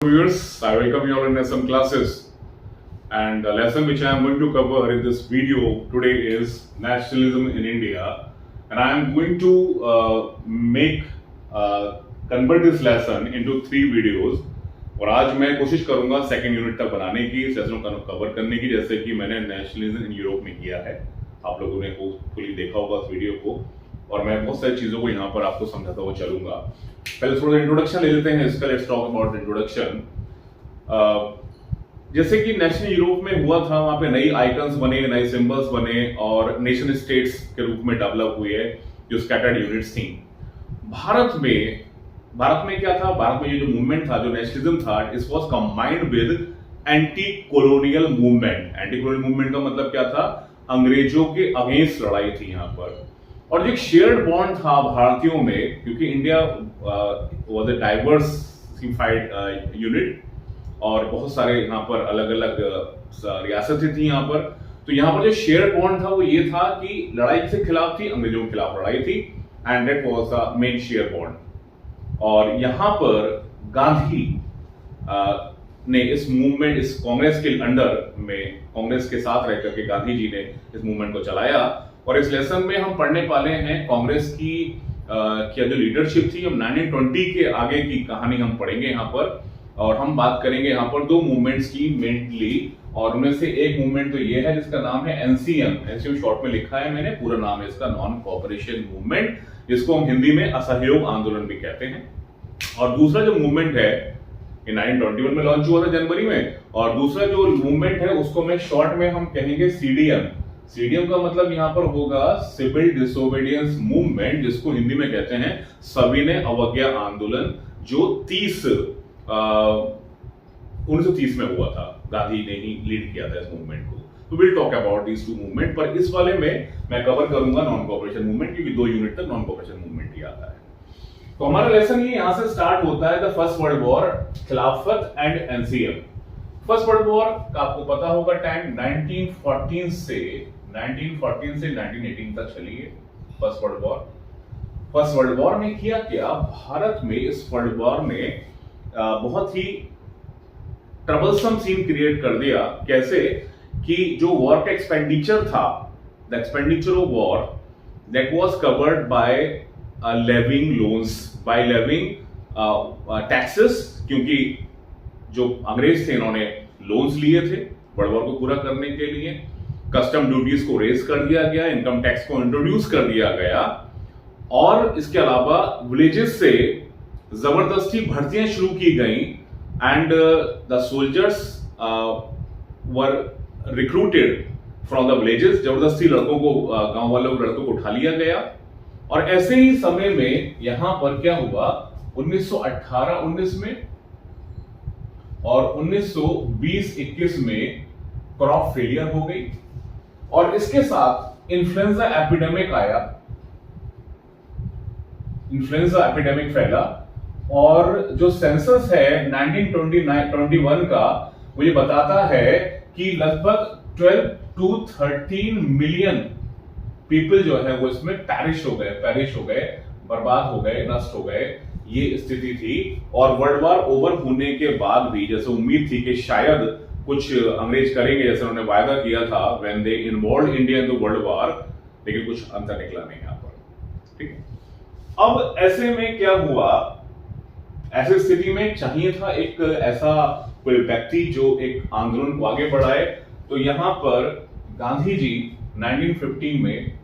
Viewers, I welcome you all in some classes, and the lesson which I am going to cover in this video today is nationalism in India, and I am going to convert this lesson into 3 videos. और आज मैं कोशिश करूंगा second unit तक बनाने की, इस lesson को कवर करने की, जैसे कि मैंने नेशनलिज्म इन यूरोप में किया है। आप लोगों ने होपफुली देखा होगा इस वीडियो को, और मैं बहुत सारी चीजों को यहाँ पर आपको समझाता हुआ चलूंगा। पहले थोड़ा इंट्रोडक्शन ले लेते हैं इसका। Let's talk about introduction. जैसे कि नेशनल यूरोप में हुआ था, वहां पे नई आइकन्स बने, नए सिंबल्स बने और नेशन स्टेट्स के रूप में डेवलप हुए जो स्कैटर्ड यूनिट्स थी। भारत में क्या था? भारत में ये जो मूवमेंट था, जो नेशनलिज्म था, it was combined with anti colonial movement. Anti colonial movement का मतलब क्या था? अंग्रेजों के अगेंस्ट लड़ाई थी यहाँ पर। और जो शेयर्ड बॉन्ड था भारतीयों में, क्योंकि India was a diversified unit और बहुत सारे यहाँ पर अलग अलग रियासतें थी यहाँ पर, तो यहाँ पर जो शेयर बॉन्ड था वो ये था कि लड़ाई किसके खिलाफ थी? अंग्रेजों के खिलाफ लड़ाई थी, and that was the main share bond. और यहाँ पर गांधी ने इस मूवमेंट, इस कांग्रेस के अंडर में, कांग्रेस के साथ रहकर के गांधी जी ने इस मूवमेंट को चलाया। और इस लेसन में हम पढ़ने वाले हैं कांग्रेस की क्या जो लीडरशिप थी। हम 1920 के आगे की कहानी हम पढ़ेंगे यहाँ पर, और हम बात करेंगे यहाँ पर 2 मूवमेंट्स की मेनली, और उनमें से एक मूवमेंट तो ये है जिसका नाम है एनसीएम। एनसीएम शॉर्ट में लिखा है मैंने, पूरा नाम है इसका नॉन कोऑपरेशन मूवमेंट, जिसको हम हिंदी में असहयोग आंदोलन भी कहते हैं। और दूसरा जो मूवमेंट है ये 1921 में लॉन्च हुआ था जनवरी में, और दूसरा जो मूवमेंट है उसको मैं शॉर्ट में हम कहेंगे सीडीएम। सीडीएम का मतलब यहाँ पर होगा सिविल डिसोबीडियंस मूवमेंट, जिसको हिंदी में कहते हैं सविनय अवज्ञा आंदोलन, जो 1930 में हुआ था। गांधी ने ही लीड किया था इस मूवमेंट को। तो will talk about these 2 movement, पर इस वाले में मैं कवर करूंगा नॉन कोऑपरेशन मूवमेंट, क्योंकि 2 यूनिट तक नॉन कोऑपरेशन मूवमेंट ही आता है। तो हमारा लेसन ये यहां से स्टार्ट होता है द फर्स्ट वर्ल्ड वॉर, खिलाफत and NCM. First world war का आपको पता होगा टाइम 1914 से 1918 तक चली है first world war. First world war ने किया क्या? भारत में इस वर्ल्ड वॉर ने बहुत ही ट्रबलसम सीन क्रिएट कर दिया। कैसे कि जो वॉर का एक्सपेंडिचर था, the expenditure of war that was covered by levying loans, by levying taxes, क्योंकि जो अंग्रेज थे इन्होंने लोन्स लिए थे वर्ल्ड वॉर को पूरा करने के लिए। कस्टम ड्यूटीज को रेज कर दिया गया, इनकम टैक्स को इंट्रोड्यूस कर दिया गया, और इसके अलावा विलेजेस से जबरदस्ती भर्तियां शुरू की गई, and the soldiers were recruited from the villages. जबरदस्ती लड़कों को, गांव वालों लड़कों को उठा लिया गया। और ऐसे ही समय में यहां पर क्या हुआ? 1918-19 में और 1920-21 में क्रॉप फेलियर हो गई, और इसके साथ इन्फ्लुएंजा एपिडेमिक आया। इन्फ्लुएंजा एपिडेमिक फैला, और जो सेंसस है 1921 का, वो ये बताता है कि लगभग 12 to 13 मिलियन पीपल जो है वो इसमें पेरिश हो गए, बर्बाद हो गए, नष्ट हो गए। ये स्थिति थी। और वर्ल्ड वॉर ओवर होने के बाद भी जैसे उम्मीद थी कि शायद कुछ अंग्रेज करेंगे, जैसे उन्होंने वायदा किया था when they involved India in the world war, लेकिन कुछ अंतर निकला नहीं यहाँ पर। ठीक है, अब ऐसे में क्या हुआ? ऐसी स्थिति में चाहिए था एक ऐसा कोई व्यक्ति जो एक आंदोलन को आगे बढ़ाए। तो यहां पर गांधी जी 1915 में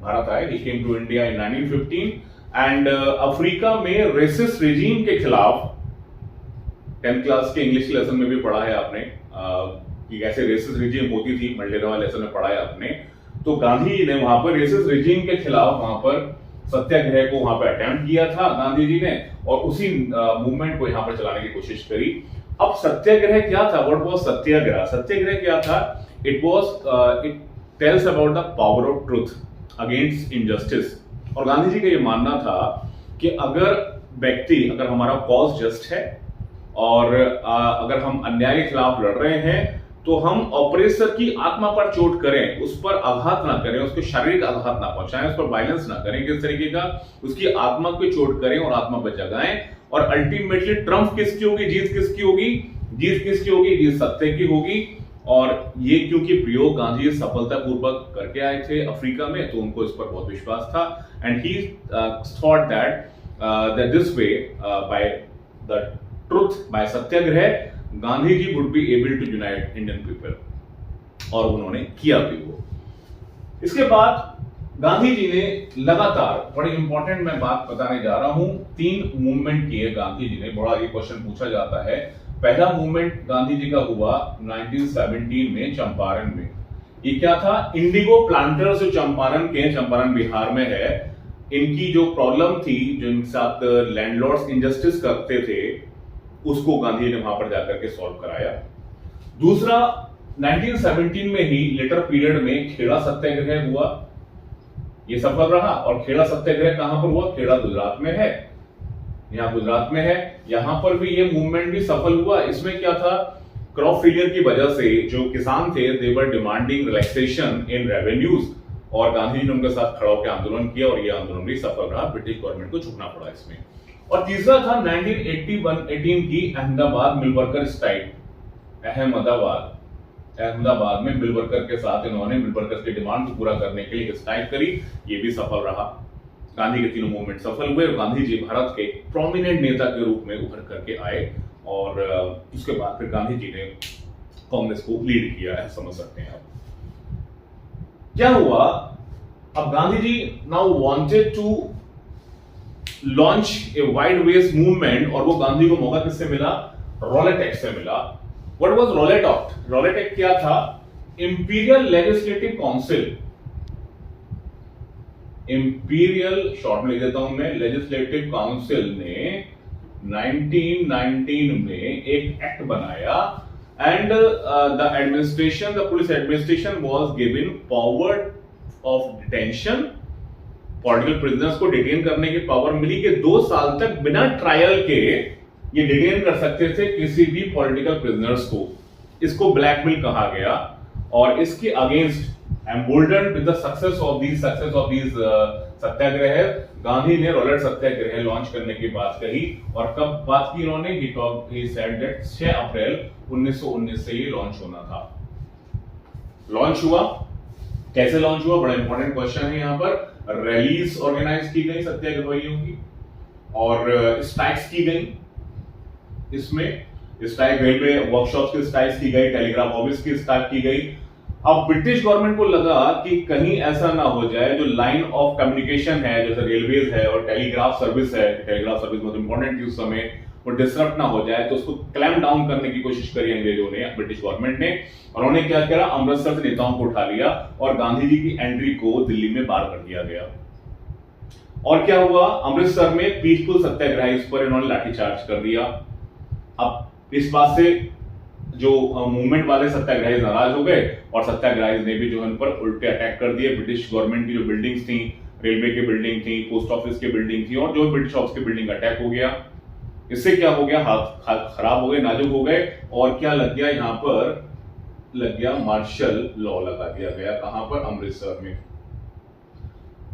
भारत आए। He came to India in 1915, and Africa में रेसिस्ट रेजीम के खिलाफ, 10th क्लास के इंग्लिश लेसन में भी पढ़ा है आपने कि कैसे रेसिस्ट रेजीम होती थी, मल्टेरा लेसन में पढ़ा है आपने। तो गांधी जी ने वहां पर रेसिस्ट रेजीम के खिलाफ वहां पर सत्याग्रह को वहां पर अटेम्प्ट किया था गांधी जी ने, और उसी मूवमेंट को यहां पर चलाने की कोशिश करी। अब सत्याग्रह क्या था? व्हाट वाज सत्याग्रह? सत्याग्रह क्या था? It tells about the power of truth against injustice. और गांधी जी का ये मानना था कि अगर हमारा कॉज जस्ट है, और अगर हम अन्याय के खिलाफ लड़ रहे हैं, तो हम ऑपरेसर की आत्मा पर चोट करें, उस पर आघात ना करें, उसको शारीरिक आघात ना पहुंचाएं, उस पर वायलेंस ना करें, किस तरीके का, उसकी आत्मा को चोट करें और आत्मा पर जगाएं, और अल्टीमेटली ट्रम्प किसकी होगी, जीत किसकी होगी, जीत किसकी होगी, जीत सत्य की होगी। और ये क्योंकि प्रयोग गांधी सफलतापूर्वक करके आए थे अफ्रीका में, तो उनको इस पर बहुत विश्वास था। And he thought that this way by the truth, by satyagraha, Gandhi ji would be able to unite Indian people, और उन्होंने किया भी वो। इसके बाद गांधी जी ने लगातार, बड़ी इंपॉर्टेंट मैं बात बताने जा रहा हूं, 3 मूवमेंट किए गांधी जी ने। बड़ा ये क्वेश्चन पूछा जाता है। पहला मूवमेंट गांधी जी का हुआ 1917 में चंपारण में। ये क्या था, इंडिगो प्लांटर्स जो चंपारण के, चंपारण बिहार में है, इनकी जो प्रॉब्लम थी, जो इनके साथ लैंडलॉर्ड्स इंजस्टिस करते थे, उसको गांधी जी ने वहां पर जाकर के सॉल्व कराया। दूसरा, 1917 में ही लेटर पीरियड में खेड़ा सत्याग्रह हुआ, ये सफल रहा। और खेड़ा सत्याग्रह कहां पर हुआ, खेड़ा गुजरात में है, यहां गुजरात में है। यहां पर भी ये मूवमेंट भी सफल हुआ। इसमें क्या था, क्रॉप फेलियर की वजह से जो किसान थे, they were demanding relaxation in revenues, और गांधी जी ने उनके साथ खड़ा होकर आंदोलन किया, और यह आंदोलन भी सफल रहा। ब्रिटिश गवर्नमेंट को झुकना पड़ा इसमें। और तीसरा था 1918 की Ahmedabad mill worker strike. Ahmedabad में मिल वर्कर के साथ इन्होंने मिल वर्कर्स की डिमांड को पूरा करने के लिए स्ट्राइक करी, ये भी सफल रहा। गांधी के तीनों मूवमेंट सफल हुए, और गांधी जी भारत के प्रोमिनेंट नेता के रूप में उभर करके आए। और उसके बाद फिर गांधी जी ने कांग्रेस को लीड किया है, समझ सकते हैं आप। क्या हुआ, अब Gandhi ji now wanted to launch a wide base movement, और वो गांधी को मौका किससे मिला, रॉलेट एक्ट से मिला। What was Rowlatt act? Rowlatt act क्या था, imperial legislative council, imperial short में लिख देता हूं मैं, लेजिस्लेटिव काउंसिल ने 1919 में एक एक्ट बनाया, and the administration, the police administration was given power of detention, political prisoners को डिटेन करने की पावर मिली कि 2 साल तक बिना ट्रायल के ये डिटेन कर सकते थे किसी भी पॉलिटिकल प्रिजनर्स को। इसको ब्लैकमेल कहा गया, और इसके against emboldened with the success of these satyagraha, Gandhi ने रॉलेट सत्याग्रह लॉन्च करने की बात कही। और कब बात की इन्होंने, ही सेड दैट 6 अप्रैल 1919 से ये लॉन्च होना था। लॉन्च हुआ, कैसे लॉन्च हुआ, बड़ा इंपॉर्टेंट क्वेश्चन है यहां पर। रैलीज ऑर्गेनाइज की गई सत्याग्रहियों की, और स्ट्राइक्स की गई। इसमें स्ट्राइक, रेलवे वर्कशॉप्स की स्ट्राइक्स की गई, टेलीग्राफ ऑफिस की स्ट्राइक की गई। अब ब्रिटिश गवर्नमेंट को लगा कि कहीं ऐसा ना हो जाए, जो लाइन ऑफ कम्युनिकेशन है, जैसे रेलवेज है और टेलीग्राफ सर्विस है, टेलीग्राफ सर्विस बहुत इंपॉर्टेंट थी उस समय, वो डिसरप्ट ना हो जाए, तो उसको क्लैम्प डाउन करने की कोशिश करी अंग्रेजों ने, ब्रिटिश गवर्नमेंट ने। और उन्होंने क्या करा, अमृतसर से नेताओं को उठा लिया, और गांधी जी की एंट्री को दिल्ली में बार कर दिया गया। और क्या हुआ, अमृतसर में पीसफुल सत्याग्रही पर इन्होंने लाठीचार्ज कर दिया। अब इस बात से जो मूवमेंट वाले सत्याग्रही नाराज हो गए, और सत्याग्रही ने भी जो इन पर उल्टे अटैक कर दिए। ब्रिटिश गवर्नमेंट की जो बिल्डिंग्स थी, रेलवे की बिल्डिंग थी, पोस्ट ऑफिस की बिल्डिंग थी, और जो ब्रिटिश ऑफिस की बिल्डिंग अटैक हो गया। इससे क्या हो गया, हाथ खराब हो गए, नाजुक हो गए, और क्या लग गया, यहां पर लग गया मार्शल लॉ लगा दिया गया। कहां पर, अमृतसर में।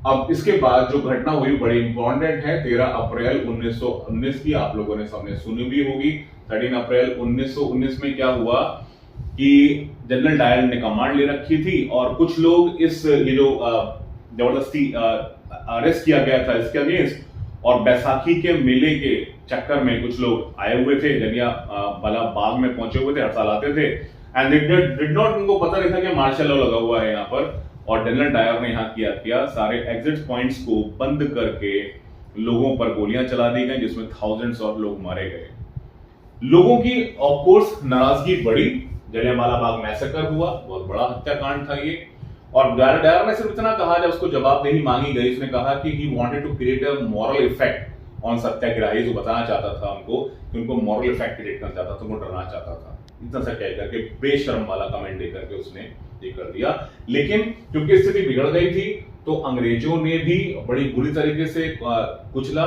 अब इसके बाद जो घटना हुई बड़ी इंपॉर्टेंट है, 13 अप्रैल 1919 की, आप लोगों ने सामने सुनी भी होगी। 13 अप्रैल 1919 में क्या हुआ कि जनरल डायर ने कमांड ले रखी थी, और कुछ लोग इस ये जो जबरदस्ती अरेस्ट किया गया था इसके अगेंस्ट, और बैसाखी के मेले के चक्कर में कुछ लोग आए हुए थे, जलिया वाला बाग में पहुंचे हुए थे, हर साल आते थे, एंड डिड नॉट, उनको पता नहीं था कि मार्शल लॉ लगा हुआ है यहाँ पर। और जनरल डायर ने यहाँ किया सारे एग्जिट पॉइंट्स को बंद करके लोगों पर गोलियां चला दी गई, जिसमें थाउजेंड्स ऑफ लोग मारे गए। लोगों की ऑफ कोर्स नाराजगी बढ़ी, जलियांवाला बाग मैसेकर हुआ, बहुत बड़ा हत्याकांड था ये। और डायर ने सिर्फ इतना कहा, जब उसको जवाबदेही मांगी गई, उसने कहा कि he wanted to create a moral effect on satyagrahi, जो बताना चाहता था उनको कि उनको मॉरल इफेक्ट क्रिएट करना चाहता था, उनको डराना चाहता था। इतना सा कह करके बेशर्म वाला कमेंट दे करके उसने ये कर दिया। लेकिन क्योंकि स्थिति बिगड़ गई थी, तो अंग्रेजों ने भी बड़ी बुरी तरीके से कुचला।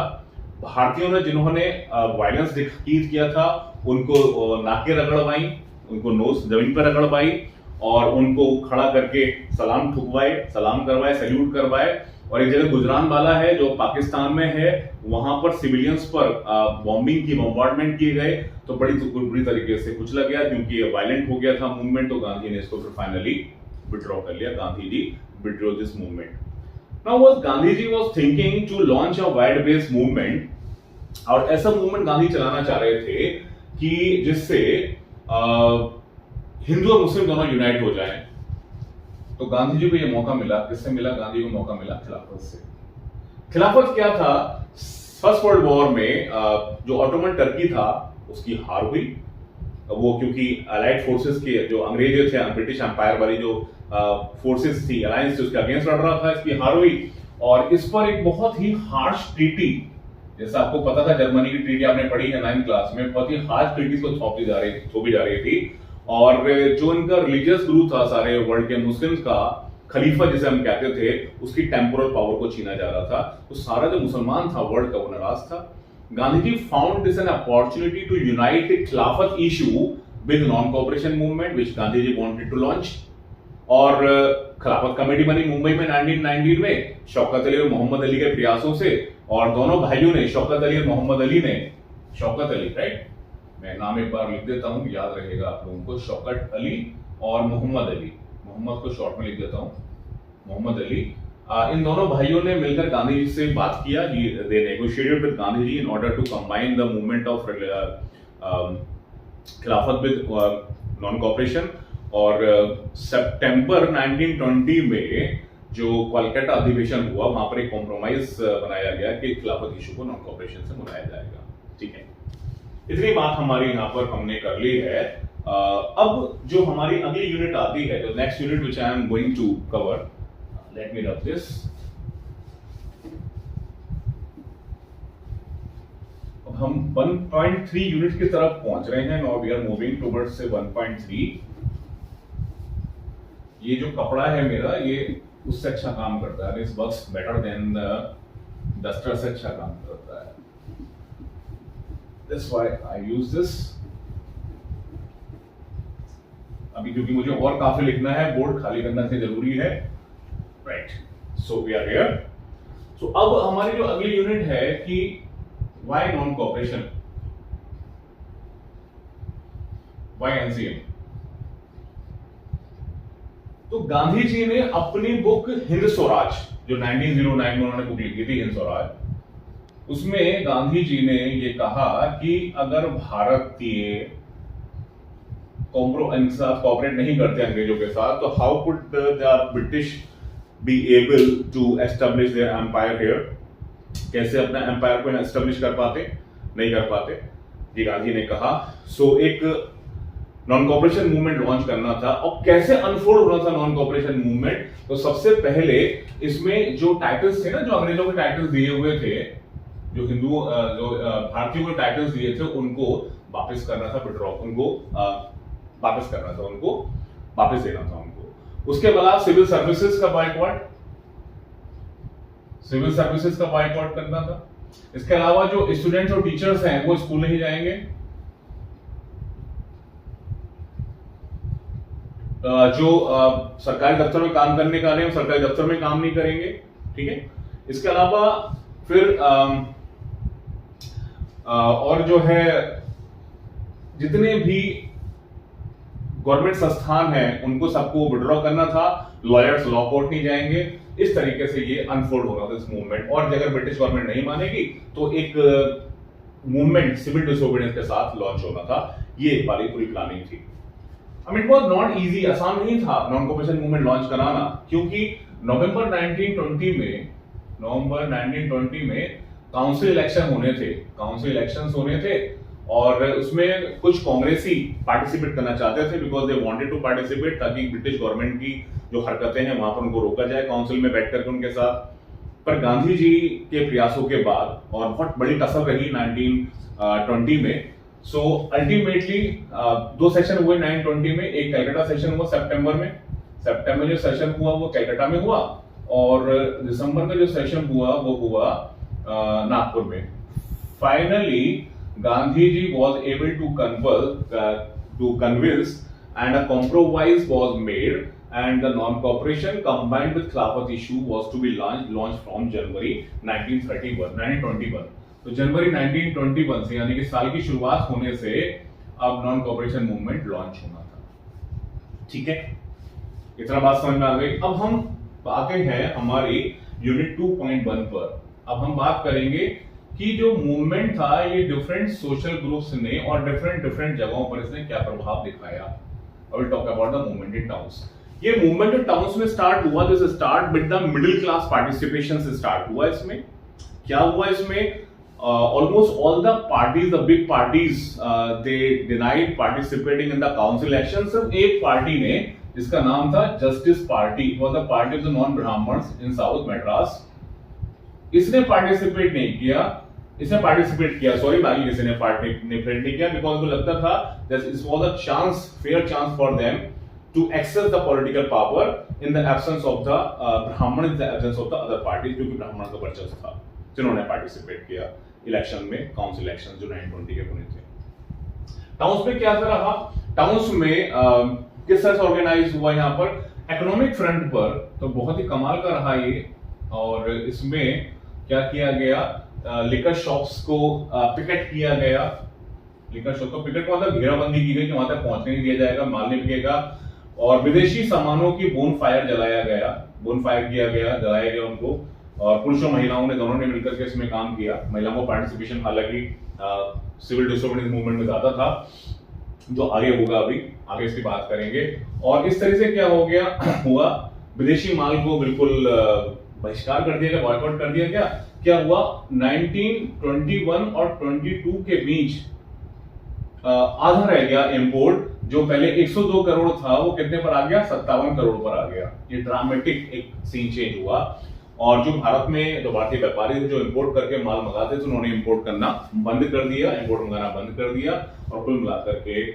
भारतीयों ने जिन्होंने वायलेंस किया था, उनको नाके रगड़वाई, उनको नोज जमीन पर रगड़वाई, और उनको खड़ा करके सलाम ठुकवाए, सलाम करवाए, सैल्यूट करवाए, और एक जगह गुजरानवाला है जो पाकिस्तान में है, वहां पर सिविलियंस पर बॉम्बिंग की, बॉम्बार्डमेंट किए गए, तो बड़ी बुरी तरीके से कुचला गया क्योंकि ये वायलेंट हो गया था मूवमेंट। तो गांधी ने इसको फिर फाइनली विड्रॉ कर लिया। Gandhi ji withdraw this movement. Now what Gandhi ji was thinking to launch a wide based movement, और ऐसा मूवमेंट गांधी चलाना चाह रहे थे कि जिससे हिंदू और मुस्लिम दोनों यूनाइट हो जाएं। तो गांधी जी को यह मौका मिला, किससे मिला? गांधी को मौका मिला खिलाफत से। खिलाफत क्या था? फर्स्ट वर्ल्ड वॉर में जो ऑटोमन टर्की था उसकी हार हुई। वो क्योंकि अलाइड फोर्सेस के जो अंग्रेज थे, ब्रिटिश एम्पायर वाली जो फोर्सेस थी, अलायंस थी, उसके अगेंस्ट लड़ रहा था, इसकी हार हुई। और इस पर एक बहुत ही हार्श ट्रीटी, जैसा आपको पता था जर्मनी की ट्रीटी आपने पढ़ी है 9th क्लास में, बहुत ही हार्श ट्रीटी को थोपी जा रही थी। और जो इनका रिलीजियस गुरु था सारे वर्ल्ड के मुस्लिम्स का, खलीफा जिसे हम कहते थे, उसकी टेम्पोरल पावर को छीना जा रहा था। तो सारा जो मुसलमान था वर्ल्ड का वो नाराज था। Gandhi ji found this an opportunity to unite Khilafat issue with non cooperation movement which Gandhi ji wanted to launch. और खिलाफत कमेटी बनी मुंबई में 1919 में शौकत अली और मोहम्मद अली के प्रयासों से, और दोनों भाइयों ने, शौकत अली और मोहम्मद अली ने, शौकत अली, राइट, मैं नाम एक बार लिख देता हूं, याद रहेगा आप लोगों को, शौकत अली और मोहम्मद अली, मोहम्मद को शॉर्ट में लिख देता हूं, मोहम्मद अली, इन दोनों भाइयों ने मिलकर गांधी जी से बात किया। They negotiated with Gandhi ji in order to combine the movement of Khilafat with non cooperation. और सितंबर 1920 में जो कोलकाता अधिवेशन हुआ, वहां पर एक कॉम्प्रोमाइज बनाया गया कि खिलाफत इशू को नॉन कोऑपरेशन से मनाया जाएगा। ठीक है, इतनी बात हमारी यहाँ पर हमने कर ली है। अब जो हमारी अगली यूनिट आती है, जो next unit which I am going to cover, let me rub this. अब हम 1.3 यूनिट की तरफ पहुंच रहे हैं। Now we are moving towards से 1.3। ये जो कपड़ा है मेरा, ये उससे अच्छा काम करता है, this works better than the duster से अच्छा काम करता है। That's why I use this। अभी क्योंकि मुझे और काफी लिखना है, बोर्ड खाली करना से जरूरी है, right. So we are here. So अब हमारी जो अगली यूनिट है कि why non cooperation, why NCM. तो गांधी जी ने अपनी बुक हिंद स्वराज, जो 1909 में उन्होंने बुक लिखी थी हिंद स्वराज, उसमें गांधी जी ने ये कहा कि अगर भारतीय कोऑपरेट नहीं करते अंग्रेजों के साथ, तो how could the British be able to establish their empire here? कैसे अपना एम्पायर को एस्टेब्लिश कर पाते? नहीं कर पाते। ये गांधी ने कहा। सो एक नॉन कोऑपरेशन मूवमेंट लॉन्च करना था। और कैसे अनफोल्ड होना था नॉन कोऑपरेशन मूवमेंट? तो सबसे पहले इसमें जो टाइटल्स थे ना, जो अंग्रेजों के टाइटल्स दिए हुए थे, जो भारतीयों को टाइटल्स दिए थे, उनको वापस करना था, विड्रॉ, उनको वापस करना था, उनको वापस देना था उनको। उसके बाद सिविल सर्विसेज का बाइकआउट, सिविल सर्विसेज का बाइकआउट करना था। इसके अलावा जो स्टूडेंट्स और टीचर्स हैं वो स्कूल नहीं जाएंगे। जो सरकारी दफ्तर में काम करने का रहे हैं, सरकारी दफ्तर में काम नहीं करेंगे। ठीक है, इसके अलावा फिर और जो है जितने भी गवर्नमेंट संस्थान हैं उनको सबको विड्रॉ करना था। लॉयर्स लॉ कोर्ट नहीं जाएंगे। इस तरीके से ये अनफोल्ड होगा दिस मूवमेंट। और अगर ब्रिटिश गवर्नमेंट नहीं मानेगी तो एक मूवमेंट सिविल डिसोबीडियंस के साथ लॉन्च होना था। ये वाली पूरी प्लानिंग थी। I mean, it was not easy, आसान नहीं था नॉन कोऑपरेशन मूवमेंट लॉन्च कराना, क्योंकि नवंबर 1920 में काउंसिल इलेक्शन होने थे, काउंसिल इलेक्शंस होने थे, और उसमें कुछ कांग्रेसी पार्टिसिपेट करना चाहते थे because they wanted to participate, ताकि ब्रिटिश गवर्नमेंट की जो हरकतें हैं वहां पर उनको रोका जाए काउंसिल में बैठ करके उनके साथ। पर गांधी जी के प्रयासों के बाद, और बहुत बड़ी टसल रही 1920 में, सो अल्टीमेटली 2 सेशन हुए 1920 में। एक कलकत्ता सेशन हुआ सितंबर में जो सेशन हुआ वो कलकत्ता में हुआ, और दिसंबर का जो सेशन हुआ वो हुआ नागपुर में। Finally Gandhi ji was able to convince and a compromise was made and the non-cooperation combined with Khilafat issue was to be launched from January 1921. तो जनवरी 1921 से यानी कि साल की शुरुआत होने से अब नॉन कॉपरेशन मूवमेंट लॉन्च होना था। ठीक है, इतना बात समझ में आ गई। अब हम आते हैं हमारी यूनिट 2.1 पर। अब हम बात करेंगे कि जो मूवमेंट था ये डिफरेंट सोशल ग्रुप्स ने और डिफरेंट जगहों पर इसने क्या प्रभाव दिखाया। I will talk about the movement in towns. ये मूवमेंट जो टाउन्स में स्टार्ट हुआ, this start with the middle class participation से स्टार्ट हुआ। इसमें क्या हुआ, इसमें almost all the parties, the big parties, they denied participating in the council election। सिर्फ एक पार्टी ने, जिसका नाम था justice party, was the party of the non-Brahmins in South Madras, इसने पार्टिसिपेट नहीं किया। इसने पार्टिसिपेट किया, सॉरी, बाकी किसी ने पार्टिसिपेट नहीं किया, बिकॉज उनको लगता था that this was a chance, fair chance for them to access the political power in the absence of the Brahmins, in the absence of the other parties, क्योंकि ब्राह्मण का वर्चस्व था जिन्होंने पार्टिसिपेट किया इलेक्शन में, काउंसिल इलेक्शन जो 1920 के होने थे। टाउन्स में क्या रहा, टाउन्स में किस तरह से ऑर्गेनाइज हुआ यहाँ पर इकोनॉमिक फ्रंट पर, तो बहुत ही कमाल का रहा ये। और इसमें क्या किया गया, लिकर शॉप्स को पिकेट किया गया। लिकर शॉप को पिकेट को मतलब घेराबंदी की गई कि वहां तक पहुंचने नहीं दिया जाएगा, माल नहीं बिकेगा। और विदेशी सामानों की बोन फायर जलाया गया, बोन फायर किया गया, जलाया गया उनको। और पुरुषों महिलाओं ने दोनों ने मिलकर के इसमें काम किया। महिलाओं को पार्टिसिपेशन हालांकि सिविल डिसोबीडियंस मूवमेंट में ज्यादा था, जो आगे होगा, अभी आगे इसकी बात करेंगे। और इस तरह से क्या हो गया हुआ, विदेशी माल को बिल्कुल बहिष्कार कर दिया गया, बॉयकॉट कर दिया गया। क्या हुआ, 1921 और 22 के बीच आधा रह गया इंपोर्ट, जो पहले 102 करोड़ था वो कितने पर आ गया, 57 करोड़ पर आ गया। ये ड्रामेटिक एक सीन चेंज हुआ। और जो भारत में जो भारतीय व्यापारी जो इंपोर्ट करके माल मंगाते थे, उन्होंने इंपोर्ट करना बंद कर दिया, इंपोर्ट मंगाना बंद कर दिया। और कुल मिलाकर के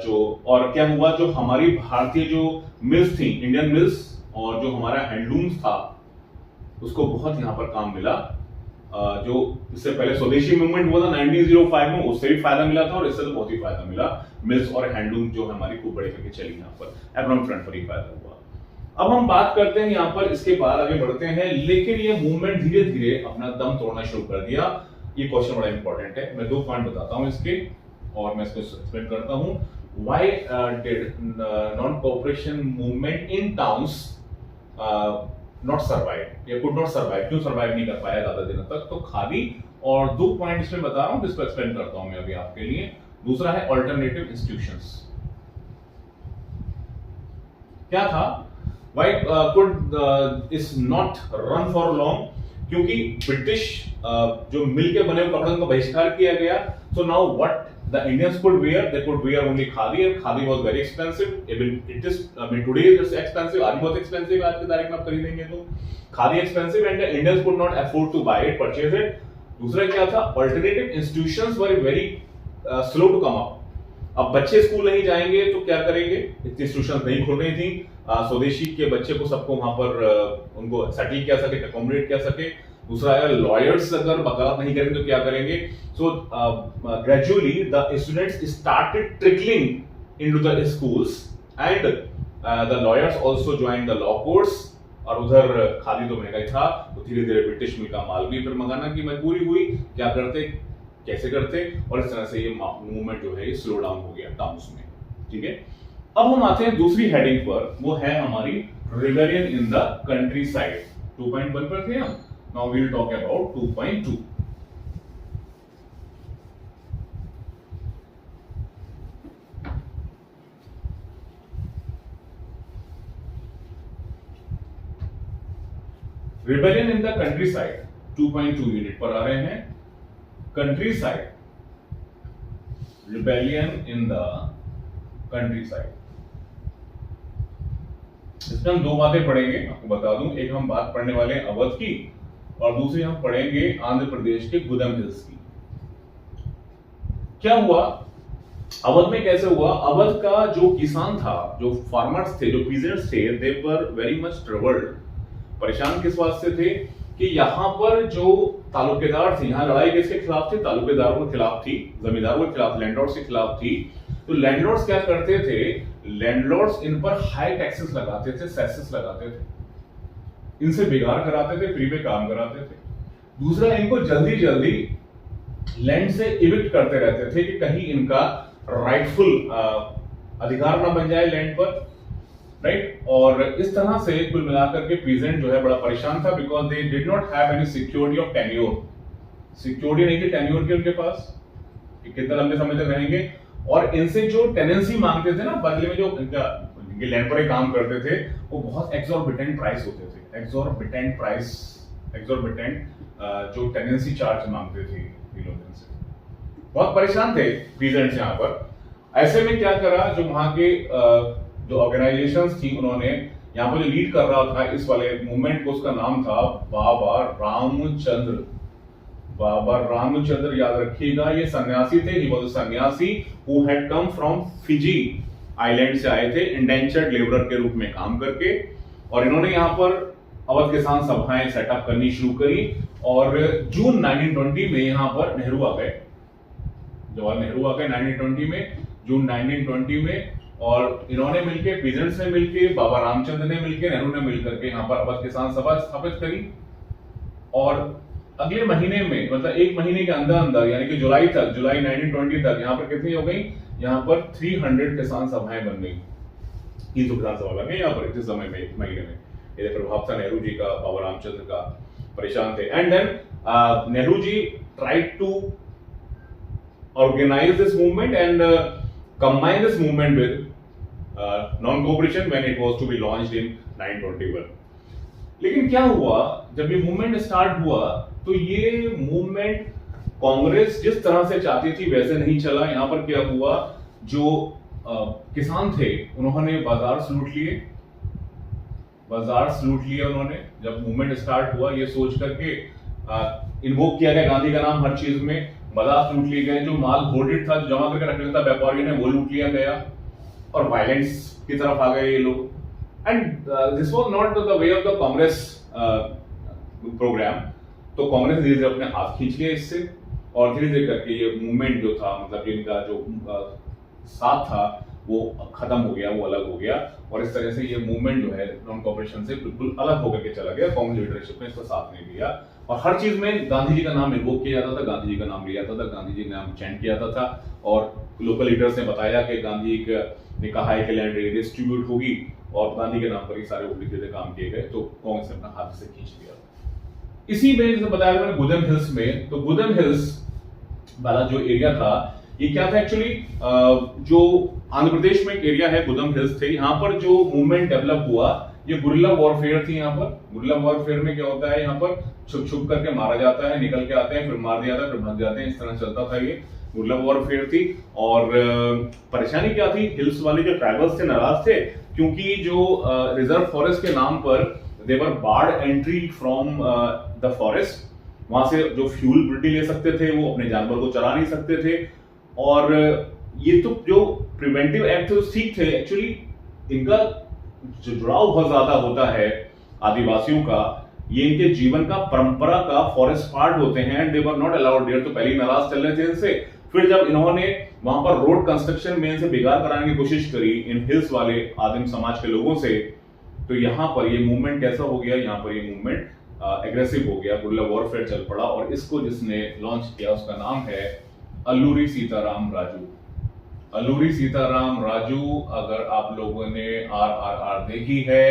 जो और क्या हुआ, जो हमारी भारतीय जो मिल्स थी, इंडियन मिल्स, और जो हमारा हैंडलूम्स था, उसको बहुत यहाँ पर काम मिला। जो इससे पहले स्वदेशी मूवमेंट हुआ था 1905 में, उससे भी फायदा मिला था, और इससे तो बहुत ही फायदा मिला। मिल्स और हैंडलूम जो हमारी खूब बड़ी करके चली यहाँ पर, इकोनॉमिक फ्रंट पर ही फायदा हुआ। अब हम बात करते हैं यहाँ पर, इसके बाद आगे बढ़ते हैं। लेकिन ये मूवमेंट धीरे धीरे अपना दम तोड़ना शुरू कर दिया। ये क्वेश्चन बड़ा इंपॉर्टेंट है, मैं 2 पॉइंट बताता हूँ इसके, और मैं इसको एक्सप्लेन करता हूँ। Why did non cooperation movement in towns not survive, या कुड नॉट सर्वाइव, क्यों सर्वाइव नहीं कर पाया ज्यादा दिनों तक? तो खादी, और 2 पॉइंट इसमें बता रहा हूँ, जिसको एक्सप्लेन करता हूँ मैं अभी आपके लिए। दूसरा है अल्टरनेटिव इंस्टीट्यूशंस। क्या था, why could is not run for long? क्योंकि ब्रिटिश जो मिल के बने हुए कपड़ों का बहिष्कार किया गया। So now what the Indians could wear, they could wear only khadi, and khadi was very expensive. Even it is, I mean, today it is expensive, आज बहुत expensive, आज के तारीख में आप खरीदेंगे तो khadi expensive, and the Indians could not afford to buy it, purchase it. दूसरा क्या था, alternative institutions were very slow to come up. अब बच्चे स्कूल नहीं जाएंगे तो क्या करेंगे, इतनी इंस्टीट्यूशन नहीं खुल रही थी। स्वदेशी के बच्चे को सबको वहां पर उनको सेटल किया सके, अकोमोडेट किया सके। दूसरा है, लॉयर्स अगर वकालत नहीं करेंगे तो क्या करेंगे? So gradually the students started trickling into the schools, and the lawyers also join the law course. और उधर खादी तो महंगा ही था, तो धीरे धीरे ब्रिटिश मिल का माल भी फिर मंगाना की मजबूरी हुई। क्या करते, कैसे करते, और इस तरह से ये मूवमेंट जो है ये स्लो डाउन हो गया टाउन्स में। ठीक है, अब हम आते हैं दूसरी हेडिंग पर, वो है हमारी rebellion in the country side. 2.1 पर थे हम, now we will talk about 2.2. Rebellion in the countryside 2.2 unit पर आ रहे हैं। countryside, rebellion in the countryside। इसमें हम 2 बातें पढ़ेंगे, आपको बता दूं। एक हम बात पढ़ने वाले हैं अवध की, और दूसरी हम पढ़ेंगे आंध्र प्रदेश के गुदम हिल्स की। क्या हुआ अवध में, कैसे हुआ? अवध का जो किसान था, जो फार्मर्स थे, जो पीजेंट्स थे, they were very much troubled. परेशान किस बात से थे कि यहाँ पर जो तालुकेदार थे, यहाँ लड़ाई किसके खिलाफ थी? तालुकेदारों के खिलाफ थी, जमींदारों के खिलाफ, लैंडलॉर्ड्स के खिलाफ थी। तो लैंडलॉर्ड्स क्या करते थे, लैंडलॉर्ड्स इन पर हाई टैक्सेस लगाते थे, सेसेस लगाते थे, इनसे बिगाड़ कराते थे, फ्री पे काम कराते थे। दूसरा, इनको जल्दी जल्दी लैंड से इविक्ट करते रहते थे कि कहीं इनका राइटफुल अधिकार ना बन जाए लैंड पर, राइट। और इस तरह से कुल मिलाकर के पीजेंट जो है बड़ा परेशान था, because they did not have any security of tenure, security नहीं थी टेन्योर की उनके पास कि कितना लंबे समय तक रहेंगे। और इनसे जो टेनेंसी मांगते थे ना बदले में, जो इनका लैंड पर काम करते थे, वो बहुत एक्सॉर्बिटेंट प्राइस होते थे, एक्सॉर्बिटेंट प्राइस, एक्सॉर्बिटेंट जो टेनेंसी चार्ज मांगते थे इन लोगों से। बहुत परेशान थे पीजेंट्स यहाँ पर। ऐसे में क्या करा, जो वहां के जो ऑर्गेनाइजेशंस थी, उन्होंने यहाँ पर जो लीड कर रहा था इस वाले मूवमेंट को, उसका नाम था बाबा रामचंद्र। बाबा रामचंद्र, याद रखिएगा, ये सन्यासी थे। ही वाज अ सन्यासी who had come from Fiji island से आए थे इंडेंचर्ड लेबरर के रूप में काम करके, और इन्होंने यहाँ पर अवध किसान सभाएं सेटअप करनी शुरू करी। और जून 1920 में यहाँ पर नेहरू आ गए, जवाहरलाल नेहरू आ गए 1920 में, जून 1920 में। और इन्होंने मिलके, पीजेंट्स ने मिलके, बाबा रामचंद्र ने मिलके, नेहरू ने मिलकर के यहाँ पर अवध किसान सभा स्थापित करी। और अगले महीने में, मतलब एक महीने के अंदर अंदर, यानी कि जुलाई तक, जुलाई 1920 तक यहाँ पर कितनी हो गई, यहाँ पर 300 किसान सभाएं बन गई, 300 किसान सभा बन गई यहाँ पर इस समय में, एक महीने में। ये प्रभाव था नेहरू जी का, बाबा रामचंद्र का, परेशान थे। And then Nehru ji tried to organize this movement and combine this movement with non-cooperation when it was to be launched in 1921. लेकिन क्या हुआ, जब ये मूवमेंट स्टार्ट हुआ तो ये मूवमेंट कांग्रेस जिस तरह से चाहती थी वैसे नहीं चला। यहाँ पर क्या हुआ, जो किसान थे उन्होंने बाजार लूट लिए, बाजार लूट लिए उन्होंने। जब मूवमेंट स्टार्ट हुआ, ये सोच करके इन्वोक किया गया गांधी का नाम हर चीज में, बाजार लूट लिए गए, जो माल होर्डेड था, जो जमा करके रख लेता व्यापारियों ने, वो लूट लिया गया, और वायलेंस की तरफ आ गए ये लोग। And this was not the way of the Congress programme. तो कांग्रेस धीरे धीरे अपने हाथ खींच लिया इससे, और धीरे धीरे करके ये मूवमेंट जो था, मतलब इनका जो साथ था वो खत्म हो गया, वो अलग हो गया। और इस तरह से ये मूवमेंट जो है नॉन कॉर्पोरेशन से बिल्कुल अलग होकर के चला गया। कांग्रेस लीडरशिप ने इसका साथ नहीं दिया, और हर चीज में गांधी जी का नाम इन्वोक किया जाता था, गांधी जी का नाम लिया जाता था, गांधी जी का नाम चैंट किया जाता था। और लोकल लीडर्स ने बताया कि गांधी ने कहा है कि लैंड रिडिस्ट्रीब्यूट होगी, और गांधी के नाम पर ही सारे उल्टे सीधे काम किए गए। तो कांग्रेस ने अपना हाथ से खींच लिया। इसी में जैसे बताया था मैंने गुदम हिल्स में, तो गुदम हिल्स वाला जो एरिया था, ये क्या था एक्चुअली, जो आंध्र प्रदेश में एक एरिया है गुदम हिल्स थे। यहाँ पर जो मूवमेंट डेवलप हुआ, ये गुरिल्ला वॉरफेयर थी। यहाँ पर गुरिल्ला वॉरफेयर में क्या होता है, यहाँ पर छुप छुप करके मारा जाता है, निकल के आते हैं, फिर मार दिया जाता है, फिर भाग जाते हैं, इस तरह चलता था ये गुरिल्ला वॉरफेयर थी। और परेशानी क्या थी, हिल्स वाले जो ट्राइबल्स थे नाराज थे, क्योंकि जो रिजर्व फॉरेस्ट के नाम पर they were barred entry from the forest, वहां से जो फ्यूल ब्रिटी ले सकते थे वो अपने जानवर को चरा नहीं सकते थे। और ये तो जो प्रिवेंटिव एक्ट थे ठीक थे, एक्चुअली इनका जो जुड़ाव बहुत ज्यादा होता है आदिवासियों का, ये इनके जीवन का, परंपरा का फॉरेस्ट पार्ट होते हैं, and they were not allowed there. तो पहले ही नाराज चल रहे थे इनसे। फिर जब इन्होंने वहां पर रोड कंस्ट्रक्शन में इनसे बिगाड़ कराने की कोशिश करी इन हिल्स वाले आदिम समाज के लोगों से, तो यहाँ पर ये मूवमेंट कैसा हो गया, यहाँ पर ये मूवमेंट एग्रेसिव हो गया, गुरिल्ला वॉरफेयर चल पड़ा। और इसको जिसने लॉन्च किया उसका नाम है अल्लूरी सीताराम राजू। अल्लूरी सीताराम राजू, अगर आप लोगों ने RRR देखी है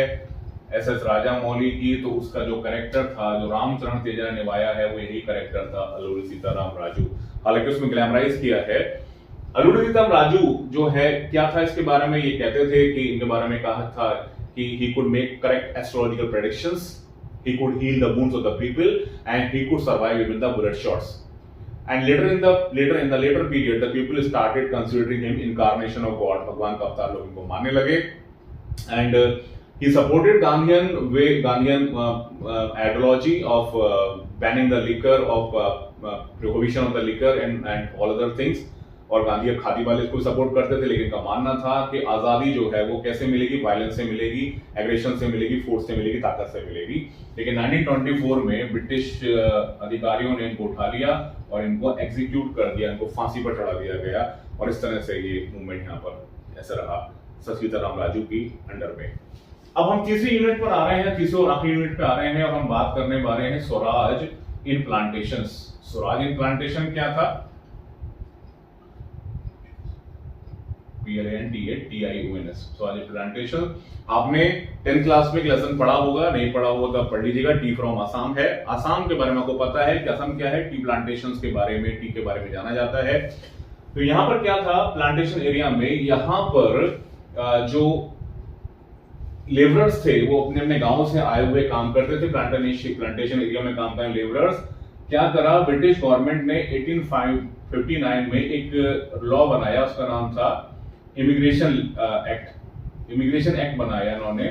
SS राजामौली की, तो उसका जो कैरेक्टर था, जो रामचरण तेजा ने निभाया है, वो यही कैरेक्टर था, अल्लूरी सीताराम राजू। हालांकि उसमें ग्लैमराइज किया है। अल्लूरी सीताराम राजू जो है, क्या था इसके बारे में, ये कहते थे कि इनके बारे में कहा था कि he could make correct astrological predictions, he could heal the wounds of the people, and he could survive even the bullet shots. And later in the later period, the people started considering him incarnation of God, भगवान का अवतार लोग इनको मानने लगे। And he supported Gandhian ideology of banning the liquor, of prohibition of the liquor and all other things. और गांधी खादी वाले इसको सपोर्ट करते थे, लेकिन इनका मानना था कि आजादी जो है वो कैसे मिलेगी, वायलेंस से मिलेगी, एग्रेशन से मिलेगी, फोर्स से मिलेगी, ताकत से मिलेगी। लेकिन 1924 में ब्रिटिश अधिकारियों ने इनको उठा लिया और इनको एग्जीक्यूट कर दिया, इनको फांसी पर चढ़ा दिया गया। और इस तरह से ये मूवमेंट यहाँ पर ऐसा रहा सर सीताराम राजू की अंडर में। अब हम तीसरी यूनिट पर आ रहे हैं, तीसरे और आखिरी यूनिट पे आ रहे हैं और हम बात करने वाले हैं स्वराज इन प्लांटेशंस। स्वराज इन प्लांटेशन क्या था? PLANTATIONS, स्वराज इन प्लांटेशन। आपने 10th क्लास में एक लेसन पढ़ा होगा, नहीं पढ़ा होगा तो पढ़ लीजिएगा। टी फ्रॉम आसाम है, आसाम के बारे में आपको पता है कि असम क्या है, टी प्लांटेशंस के बारे में, टी के बारे में जाना जाता है। तो यहां पर क्या था प्लांटेशन एरिया में, यहां पर जो लेबरर्स थे वो अपने अपने गांव से आए हुए काम करते थे। प्लांटेशन एरिया में काम करने लेबरर्स क्या करा, ब्रिटिश गवर्नमेंट ने 1859 में एक लॉ बनाया, उसका नाम था इमिग्रेशन एक्ट। इमिग्रेशन एक्ट बनाया इन्होंने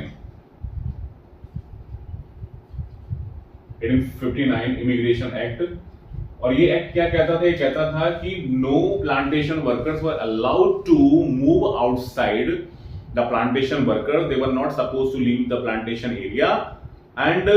1859 इमिग्रेशन एक्ट। और ये एक्ट क्या कहता था? ये कहता था कि no plantation workers were allowed to move outside the plantation worker, they were not supposed to leave the plantation area and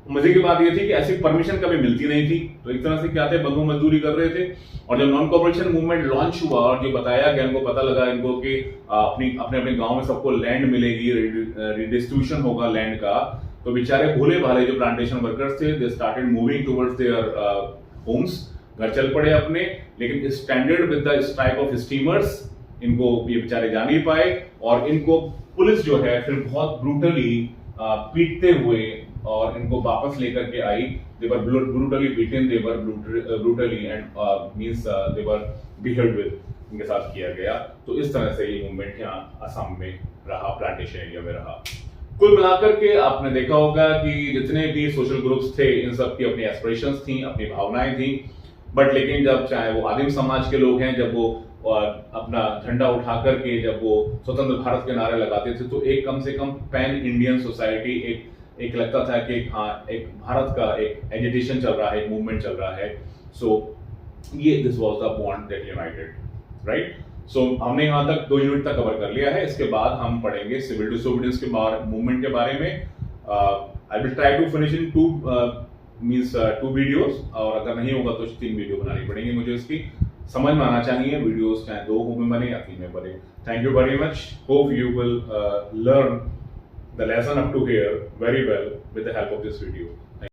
मजे की बात ये थी कि ऐसी परमिशन कभी मिलती नहीं थी। तो एक तरह से क्या थे, बंधु मजदूरी कर रहे थे। और जब नॉन कॉर्पोरेशन मूवमेंट लॉन्च हुआ और जो बताया गया, इनको पता लगा इनको कि अपने अपने गांव में सबको लैंड मिलेगी, रिडिस्ट्रीब्यूशन होगा लैंड का, तो बेचारे भोले भाले जो प्लांटेशन वर्कर्स थे they started moving towards their homes, घर चल पड़े अपने। लेकिन standard with the strike off steamers इनको ये बेचारे जा नहीं पाए और इनको पुलिस जो है फिर बहुत ब्रूटली पीटते हुए और इनको वापस लेकर के आई। They were brutally beaten, they were brutally and means they were behaved with, इनके साथ किया गया। तो इस तरह से ये मूवमेंट यहाँ असम में रहा, प्लांटेशन एरिया में रहा। कुल मिलाकर के आपने देखा होगा कि जितने भी सोशल ग्रुप्स थे इन सब की अपनी एस्पिरेशंस थी, अपनी भावनाएं थी। बट लेकिन जब चाहे वो आदिम समाज के लोग हैं, जब वो अपना झंडा उठा करके जब वो स्वतंत्र भारत के नारे लगाते थे, तो एक कम से कम पैन इंडियन सोसाइटी एक लगता था कि हाँ एक भारत का एक एजिटेशन चल रहा है, एक मूवमेंट चल रहा है। सो ये this was the bond that united, right. So हमने यहाँ तक 2 यूनिट तक कवर कर लिया है। इसके बाद हम पढ़ेंगे सिविल डिसोबीडियंस के मूवमेंट के बारे में। I will try to finish in 2 videos, और अगर नहीं होगा तो 3 वीडियो बनानी पड़ेंगी मुझे। इसकी समझ में आना चाहिए वीडियोस, चाहे 2 में बने या 3 में बने। Thank you very much, hope you will learn the lesson up to here very well with the help of this video.